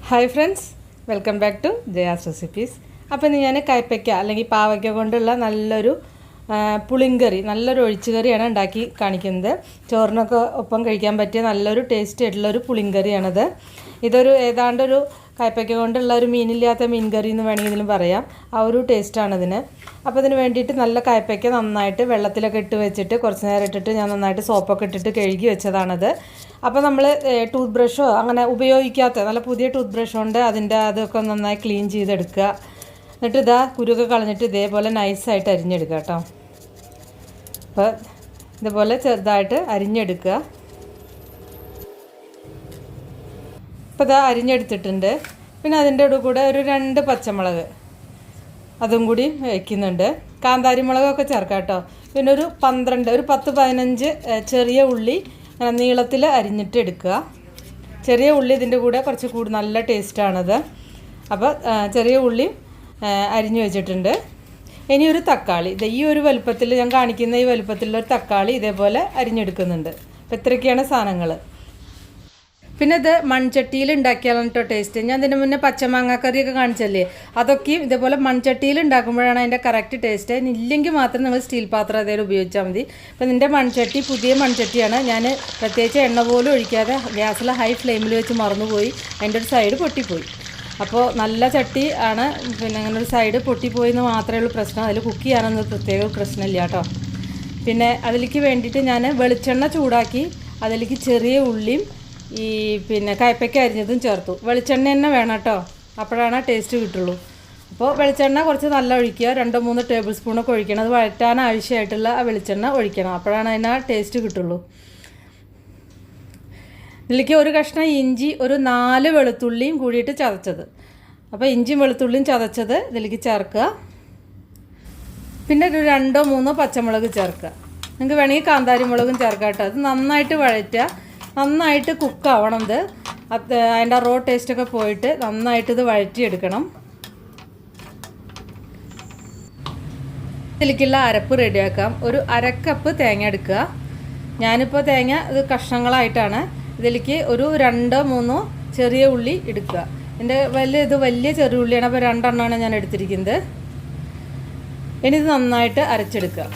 Hi friends, welcome back to Jaya's recipes. അപ്പോൾ ഇന്ന് ഞാൻ കയ്പയ്ക്ക അല്ലെങ്കിൽ പാവയ്ക്ക കൊണ്ടുള്ള നല്ലൊരു പുളിങ്കറി, നല്ലൊരു ഒഴിച്ചുകറിയാണ് ഉണ്ടാക്കി കാണിക്കുന്നത്. ചോറിനൊക്കെ ഒപ്പം കഴിക്കാൻ പറ്റിയ നല്ലൊരു ടേസ്റ്റ് ആയിട്ടുള്ളൊരു പുളിങ്കറിയാണത്. ഇതൊരു ഏതാണ്ടൊരു കയ്പയ്ക്ക കൊണ്ടുള്ള ഒരു മീനില്ലാത്ത മീൻ കറി എന്ന് വേണമെങ്കിൽ ഇതിലും പറയാം. ആ ഒരു ടേസ്റ്റാണതിന്. അപ്പോൾ അതിന് വേണ്ടിയിട്ട് നല്ല കയ്പയ്ക്ക നന്നായിട്ട് വെള്ളത്തിലൊക്കെ ഇട്ട് വെച്ചിട്ട് കുറച്ച് നേരം ഇട്ടിട്ട് ഞാൻ നന്നായിട്ട് സോപ്പൊക്കെ ഇട്ടിട്ട് കഴുകി വെച്ചതാണത്. അപ്പോൾ നമ്മൾ ടൂത്ത് ബ്രഷോ അങ്ങനെ ഉപയോഗിക്കാത്ത നല്ല പുതിയ ടൂത്ത് ബ്രഷ് കൊണ്ട് അതൊക്കെ നന്നായി ക്ലീൻ ചെയ്തെടുക്കുക. എന്നിട്ട് ഇതാ കുരുക്കെ കളഞ്ഞിട്ട് ഇതേപോലെ നൈസായിട്ട് അരിഞ്ഞെടുക്കുക കേട്ടോ. അപ്പോൾ ഇതുപോലെ ചെറുതായിട്ട് അരിഞ്ഞെടുക്കുക. ഇപ്പോൾ ഇതാ അരിഞ്ഞെടുത്തിട്ടുണ്ട്. പിന്നെ അതിൻ്റെ കൂടെ ഒരു 2 പച്ചമുളക് അതും കൂടി വയ്ക്കുന്നുണ്ട്. കാന്താരി മുളകൊക്കെ ചേർക്കാം കേട്ടോ. പിന്നെ ഒരു 10-15 ചെറിയ ഉള്ളി നീളത്തിൽ അരിഞ്ഞിട്ട് എടുക്കുക. ചെറിയ ഉള്ളി ഇതിൻ്റെ കൂടെ കുറച്ച് നല്ല ടേസ്റ്റാണത്. അപ്പോൾ ചെറിയ ഉള്ളി അരിഞ്ഞു വെച്ചിട്ടുണ്ട്. ഇനി ഒരു തക്കാളി, ഈ ഒരു വലുപ്പത്തിൽ ഞാൻ കാണിക്കുന്ന ഈ വലുപ്പത്തിലൊരു തക്കാളി ഇതേപോലെ അരിഞ്ഞെടുക്കുന്നുണ്ട്. അപ്പോൾ ഇത്രയൊക്കെയാണ് സാധനങ്ങൾ. പിന്നെ ഇത് മൺചട്ടിയിൽ ഉണ്ടാക്കിയാലാണ് കേട്ടോ ടേസ്റ്റ്. ഞാൻ ഇതിന് മുന്നേ പച്ചമാങ്ങാക്കറിയൊക്കെ കാണിച്ചല്ലേ, അതൊക്കെയും ഇതേപോലെ മൺചട്ടിയിൽ ഉണ്ടാക്കുമ്പോഴാണ് അതിൻ്റെ കറക്റ്റ് ടേസ്റ്റ്. ഇല്ലെങ്കിൽ മാത്രം നിങ്ങൾ സ്റ്റീൽ പാത്രം ഏതെങ്കിലും ഉപയോഗിച്ചാൽ മതി. അപ്പോൾ ഇതിൻ്റെ മൺചട്ടി പുതിയ മൺചട്ടിയാണ്. ഞാൻ പ്രത്യേകിച്ച് എണ്ണ പോലും ഒഴിക്കാതെ ഗ്യാസിൽ ഹൈ ഫ്ലെയിമിൽ വെച്ച് മറന്നുപോയി, അതിൻ്റെ ഒരു സൈഡ് പൊട്ടിപ്പോയി. അപ്പോൾ നല്ല ചട്ടി ആണ്, പിന്നെ അങ്ങനെ ഒരു സൈഡ് പൊട്ടിപ്പോയി എന്ന് മാത്രമേ ഉള്ളൂ പ്രശ്നം. അതിൽ കുക്ക് ചെയ്യാനൊന്നും പ്രത്യേക പ്രശ്നമില്ല കേട്ടോ. പിന്നെ അതിലേക്ക് വേണ്ടിയിട്ട് ഞാൻ വെളിച്ചെണ്ണ ചൂടാക്കി അതിലേക്ക് ചെറിയ ഉള്ളിയും പിന്നെ കയ്പയ്ക്ക അരിഞ്ഞതും ചേർത്തു. വെളിച്ചെണ്ണ തന്നെ വേണം കേട്ടോ, അപ്പോഴാണ് ടേസ്റ്റ് കിട്ടുള്ളൂ. അപ്പോൾ വെളിച്ചെണ്ണ കുറച്ച് നല്ല ഒഴിക്കുക, 2-3 ടേബിൾ സ്പൂണൊക്കെ ഒഴിക്കണം. അത് വഴറ്റാൻ ആവശ്യമായിട്ടുള്ള ആ വെളിച്ചെണ്ണ ഒഴിക്കണം, അപ്പോഴാണ് അതിന് ആ ടേസ്റ്റ് കിട്ടുള്ളൂ. ഇതിലേക്ക് ഒരു കഷ്ണം ഇഞ്ചി, ഒരു 4 വെളുത്തുള്ളിയും കൂടിയിട്ട് ചതച്ചത്. അപ്പോൾ ഇഞ്ചിയും വെളുത്തുള്ളിയും ചതച്ചത് ഇതിലേക്ക് ചേർക്കുക. പിന്നെ ഒരു 2-3 പച്ചമുളക് ചേർക്കുക. നിങ്ങൾക്ക് വേണമെങ്കിൽ കാന്താരി മുളകും ചേർക്കാം കേട്ടോ. അത് നന്നായിട്ട് വഴറ്റുക, നന്നായിട്ട് കുക്കാവണം. ഇത് അതിൻ്റെ റോ ടേസ്റ്റൊക്കെ പോയിട്ട് നന്നായിട്ട് ഇത് വഴറ്റിയെടുക്കണം. ഇതിലേക്കുള്ള അരപ്പ് റെഡിയാക്കാം. ഒരു 1/2 കപ്പ് തേങ്ങ എടുക്കുക. ഞാനിപ്പോൾ തേങ്ങ ഇത് കഷ്ണങ്ങളായിട്ടാണ്. ഇതിലേക്ക് ഒരു 2-3 ചെറിയ ഉള്ളി എടുക്കുക. എൻ്റെ വലിയ ചെറിയ ഉള്ളിയാണ്, അപ്പോൾ 2 എണ്ണമാണ് ഞാൻ എടുത്തിരിക്കുന്നത്. ഇനി ഇത് നന്നായിട്ട് അരച്ചെടുക്കുക.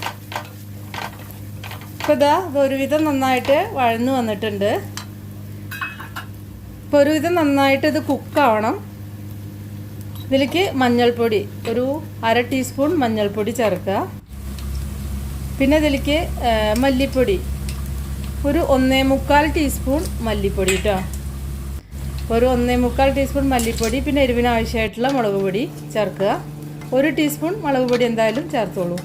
ഇപ്പോൾ ഇത് ഒരുവിധം നന്നായിട്ട് വഴന്നു വന്നിട്ടുണ്ട്. ഇപ്പോൾ ഒരുവിധം നന്നായിട്ട് ഇത് കുക്കാവണം. ഇതിലേക്ക് മഞ്ഞൾപ്പൊടി, ഒരു 1/2 ടീസ്പൂൺ മഞ്ഞൾപ്പൊടി ചേർക്കുക. പിന്നെ ഇതിലേക്ക് മല്ലിപ്പൊടി, ഒരു 1/4 ടീസ്പൂൺ മല്ലിപ്പൊടി കേട്ടോ. ഒരു 1/4 ടീസ്പൂൺ മല്ലിപ്പൊടി. പിന്നെ എരിവിന് ആവശ്യമായിട്ടുള്ള മുളക് പൊടി ചേർക്കുക. 1 ടീസ്പൂൺ മുളക് പൊടി എന്തായാലും ചേർത്തോളൂ.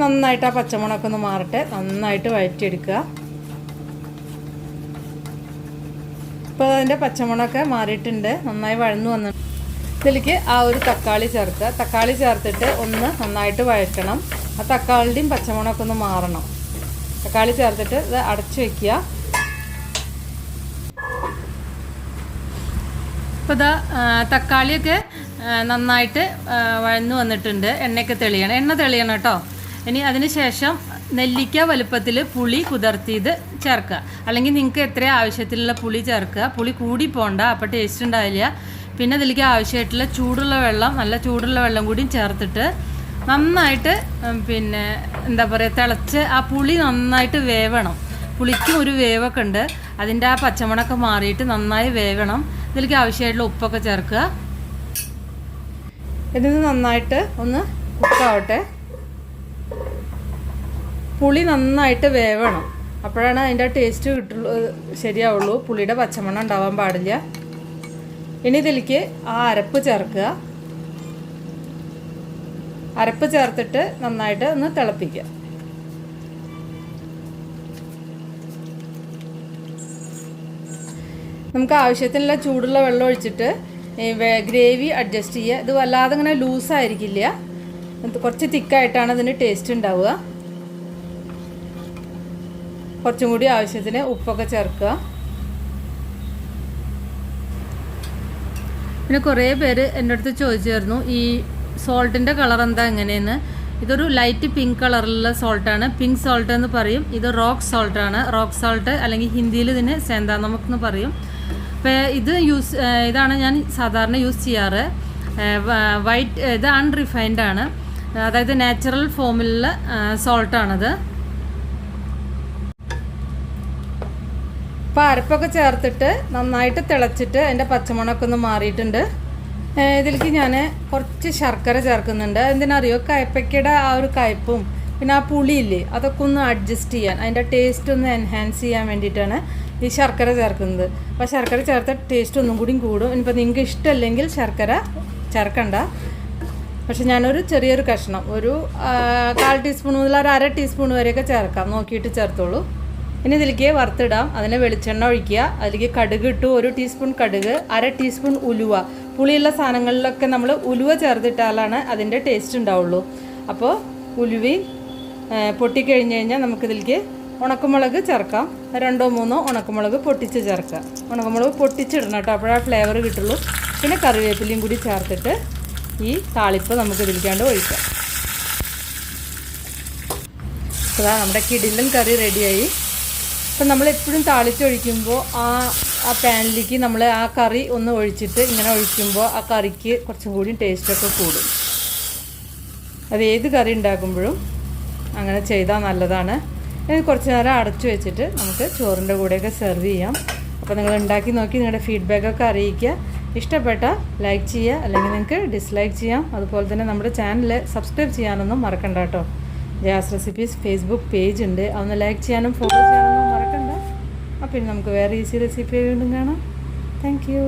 നന്നായിട്ട് ആ പച്ചമുളകൊക്കെ ഒന്ന് മാറട്ടെ, നന്നായിട്ട് വഴറ്റിയെടുക്കുക. ഇപ്പോൾ അതിൻ്റെ പച്ചമുളകൊക്കെ മാറിയിട്ടുണ്ട്, നന്നായി വഴന്നു വന്നിട്ട് ഇതിലേക്ക് ആ ഒരു തക്കാളി ചേർക്കുക. തക്കാളി ചേർത്തിട്ട് ഒന്ന് നന്നായിട്ട് വഴറ്റണം. ആ തക്കാളിയുടെയും പച്ചമുളകൊക്കെ ഒന്ന് മാറണം. തക്കാളി ചേർത്തിട്ട് ഇത് അടച്ചു വയ്ക്കുക. ഇപ്പോൾ ഇതാ തക്കാളിയൊക്കെ നന്നായിട്ട് വഴന്നു വന്നിട്ടുണ്ട്. എണ്ണയൊക്കെ തെളിയണം, എണ്ണ തെളിയണം കേട്ടോ. ഇനി അതിന് ശേഷം നെല്ലിക്ക വലുപ്പത്തിൽ പുളി കുതിർത്തിയത് ചേർക്കുക. അല്ലെങ്കിൽ നിങ്ങൾക്ക് എത്ര ആവശ്യത്തിലുള്ള പുളി ചേർക്കുക. പുളി കൂടി പോകണ്ട, അപ്പോൾ ടേസ്റ്റ് ഉണ്ടാവില്ല. പിന്നെ അതിലേക്ക് ആവശ്യമായിട്ടുള്ള ചൂടുള്ള വെള്ളം, നല്ല ചൂടുള്ള വെള്ളം കൂടി ചേർത്തിട്ട് നന്നായിട്ട് പിന്നെ എന്താ പറയുക, തിളച്ച് ആ പുളി നന്നായിട്ട് വേവണം. പുളിക്കും ഒരു വേവൊക്കെ ഉണ്ട്, അതിൻ്റെ ആ പച്ചമണമൊക്കെ മാറിയിട്ട് നന്നായി വേവണം. ഇതിലേക്ക് ആവശ്യമായിട്ടുള്ള ഉപ്പൊക്കെ ചേർക്കുക. ഇതിന് നന്നായിട്ട് ഒന്ന് കുക്കാവട്ടെ. പുളി നന്നായിട്ട് വേവണം, അപ്പോഴാണ് അതിൻ്റെ ടേസ്റ്റ് ശരിയാവുള്ളൂ. പുളിയുടെ പച്ചമണം ഉണ്ടാവാൻ പാടില്ല. ഇനി ഇതിലേക്ക് ആ അരപ്പ് ചേർക്കുക. അരപ്പ് ചേർത്തിട്ട് നന്നായിട്ട് ഒന്ന് തിളപ്പിക്കുക. നമുക്ക് ആവശ്യത്തിനുള്ള ചൂടുള്ള വെള്ളം ഒഴിച്ചിട്ട് ഗ്രേവി അഡ്ജസ്റ്റ് ചെയ്യുക. ഇത് വല്ലാതെ ഇങ്ങനെ ലൂസായിരിക്കില്ല, കുറച്ച് തിക്കായിട്ടാണ് ഇതിന് ടേസ്റ്റ് ഉണ്ടാവുക. കുറച്ചും കൂടി ആവശ്യത്തിന് ഉപ്പൊക്കെ ചേർക്കുക. പിന്നെ കുറേ പേര് എൻ്റെ അടുത്ത് ചോദിച്ചായിരുന്നു ഈ സോൾട്ടിൻ്റെ കളർ എന്താ എങ്ങനെയെന്ന്. ഇതൊരു ലൈറ്റ് പിങ്ക് കളറിലുള്ള സോൾട്ടാണ്, പിങ്ക് സോൾട്ട് എന്ന് പറയും. ഇത് റോക്ക് സോൾട്ടാണ്. റോക്ക് സോൾട്ട് അല്ലെങ്കിൽ ഹിന്ദിയിൽ ഇതിന് സേന്താ നമക് എന്ന് പറയും. അപ്പോൾ ഇതാണ് ഞാൻ സാധാരണ യൂസ് ചെയ്യാറ്. വൈറ്റ് ഇത് അൺറിഫൈൻഡ് ആണ്, അതായത് നാച്ചുറൽ ഫോമിലുള്ള സോൾട്ടാണത്. അപ്പോൾ അരപ്പൊക്കെ ചേർത്തിട്ട് നന്നായിട്ട് തിളച്ചിട്ട് അതിൻ്റെ പച്ചമണമൊക്കെ ഒന്ന് മാറിയിട്ടുണ്ട്. ഇതിലേക്ക് ഞാൻ കുറച്ച് ശർക്കര ചേർക്കുന്നുണ്ട്. എന്തിനറിയോ, കയ്പയ്ക്കയുടെ ആ ഒരു കയ്പും പിന്നെ ആ പുളിയില്ലേ അതൊക്കെ ഒന്ന് അഡ്ജസ്റ്റ് ചെയ്യാൻ, അതിൻ്റെ ടേസ്റ്റ് ഒന്ന് എൻഹാൻസ് ചെയ്യാൻ വേണ്ടിയിട്ടാണ് ഈ ശർക്കര ചേർക്കുന്നത്. അപ്പോൾ ശർക്കര ചേർത്ത ടേസ്റ്റ് ഒന്നും കൂടി കൂടും. ഇനിയിപ്പോൾ നിങ്ങൾക്ക് ഇഷ്ടമല്ലെങ്കിൽ ശർക്കര ചേർക്കണ്ട. പക്ഷെ ഞാനൊരു ചെറിയൊരു കഷ്ണം, ഒരു 1/4 ടീസ്പൂൺ മുതൽ ഒരു 1/2 ടീസ്പൂൺ വരെയൊക്കെ ചേർക്കാം, നോക്കിയിട്ട് ചേർത്തോളൂ. ഇനി ഇതിലേക്ക് വറുത്തിടാം. അതിന് വെളിച്ചെണ്ണ ഒഴിക്കുക, അതിലേക്ക് കടുക് ഇട്ടു, 1 ടീസ്പൂൺ കടുക്, 1/2 ടീസ്പൂൺ ഉലുവ. പുളിയുള്ള സാധനങ്ങളിലൊക്കെ നമ്മൾ ഉലുവ ചേർത്തിട്ടാലാണ് അതിൻ്റെ ടേസ്റ്റ് ഉണ്ടാവുള്ളൂ. അപ്പോൾ ഉലുവയും പൊട്ടിക്കഴിഞ്ഞ് കഴിഞ്ഞാൽ നമുക്കിതിലേക്ക് ഉണക്കമുളക് ചേർക്കാം. 2-3 ഉണക്കമുളക് പൊട്ടിച്ച് ചേർക്കാം. ഉണക്കമുളക് പൊട്ടിച്ചിടണം കേട്ടോ, അപ്പോഴാ ഫ്ലേവർ കിട്ടുള്ളൂ. പിന്നെ കറിവേപ്പിലയും കൂടി ചേർത്തിട്ട് ഈ താളിപ്പ് നമുക്ക് ഇതിലേക്കാണ്ട് ഒഴിക്കാം. അതാ നമ്മുടെ കിടിലൻ കറി റെഡിയായി. അപ്പം നമ്മളെപ്പോഴും താളിച്ചൊഴിക്കുമ്പോൾ ആ പാനിലേക്ക് നമ്മൾ ആ കറി ഒന്ന് ഒഴിച്ചിട്ട് ഇങ്ങനെ ഒഴിക്കുമ്പോൾ ആ കറിക്ക് കുറച്ചും കൂടി ടേസ്റ്റൊക്കെ കൂടും. അത് ഏത് കറി ഉണ്ടാക്കുമ്പോഴും അങ്ങനെ ചെയ്താൽ നല്ലതാണ്. കുറച്ച് നേരം അടച്ചു വെച്ചിട്ട് നമുക്ക് ചോറിൻ്റെ കൂടെയൊക്കെ സെർവ് ചെയ്യാം. അപ്പോൾ നിങ്ങൾ ഉണ്ടാക്കി നോക്കി നിങ്ങളുടെ ഫീഡ്ബാക്കൊക്കെ അറിയിക്കുക. ഇഷ്ടപ്പെട്ട ലൈക്ക് ചെയ്യുക, അല്ലെങ്കിൽ നിങ്ങൾക്ക് ഡിസ്ലൈക്ക് ചെയ്യാം. അതുപോലെ തന്നെ നമ്മുടെ ചാനൽ സബ്സ്ക്രൈബ് ചെയ്യാനൊന്നും മറക്കണ്ട കേട്ടോ. ജയാസ് റെസിപ്പീസ് ഫേസ്ബുക്ക് പേജ് ഉണ്ട്, അതൊന്ന് ലൈക്ക് ചെയ്യാനും ഫോളോ ചെയ്യാനൊന്നും മറക്കണ്ട. അപ്പോൾ ഇനി നമുക്ക് വേറെ ഈസി റെസിപ്പി വീണ്ടും കാണാം. Thank you.